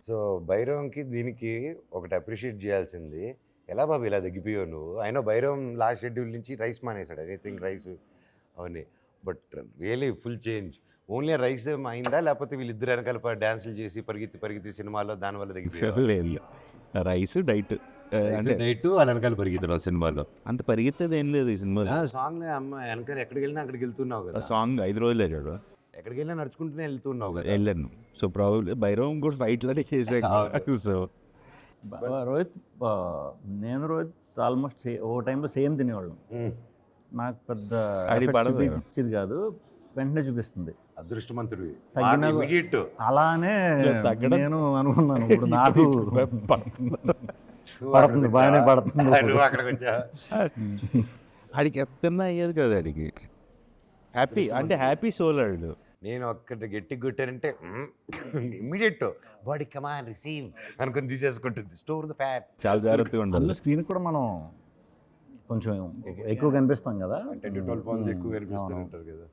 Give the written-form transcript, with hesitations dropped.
So, 'భైరవంకి' దీనికి ఒకటి appreciate జేయాల్సింది. ఎలా బాబు ఇలా తగ్గిపోయావు నువ్వు? అయినా 'భైరవం' లాస్ట్ షెడ్యూల్ నుంచి రైస్ మానేసాడు. ఎనీథింగ్ రైస్ అవన్నీ. But really full change. Only rice అయిందా? లేకపోతే వీళ్ళిద్దరు ఎనకాల డాన్సులు చేసి పరిగెత్తి, పరిగెత్తి సినిమాలో దానివల్ల తగ్గిపోయావా? లేదు రైస్ డైట్ అంటే నైట్ వాళ్ళ వెనకాల పరిగెత్తున్నావు సినిమాలో. అంత పరిగెత్తేది ఏం లేదు ఈ సినిమాలో. సాంగ్ అమ్మ వెనకాల ఎక్కడికెళ్ళినా అక్కడికి వెళ్తున్నావు కదా! సాంగ్ 5 రోజులే చూడు ఎక్కడికెళ్ళినా నడుచుకుంటూనే వెళ్తున్నావు కదా! వెళ్ళాను. సో ప్రాబ్లీ భైరవం కూడా ఫైట్లోనే చేసాక. సో రోహిత్ రోహిత్ ఆల్మోస్ట్ ఓ టైంలో సేమ్ తినేవాళ్ళం. నాకు పెద్ద అది పడదు. ఇచ్చేది కాదు, వెంటనే చూపిస్తుంది. అదృష్టవంతుడివి. తగ్గిన ఇమ్మీడియేట్. అలానే తగ్గడం- నేను అనుకున్నాను. ఇప్పుడు నాకు పడుతుంది, బాగానే పడుతుంది. నువ్వు అక్కడికి వచ్చావా? ఆడికి ఎత్తన్నా అయ్యేది కదా ఆడికి. హ్యాపీ అంటే హ్యాపీ సోల్ ఆడు. నేను ఒక్కటి గట్టిగా కొట్టానంటే ఇమ్మీడియట్ బాడీ కమాన్ రిసీవ్ అనుకుని తీసేసుకుంటుంది. Store the fat. చాలా జాగ్రత్తగా ఉండాలి. అందులో స్క్రీన్ కూడా మనం కొంచెం ఎక్కువ కనిపిస్తాం కదా. 10 to 12 pounds ఎక్కువ కనిపిస్తూ ఉంటారు కదా.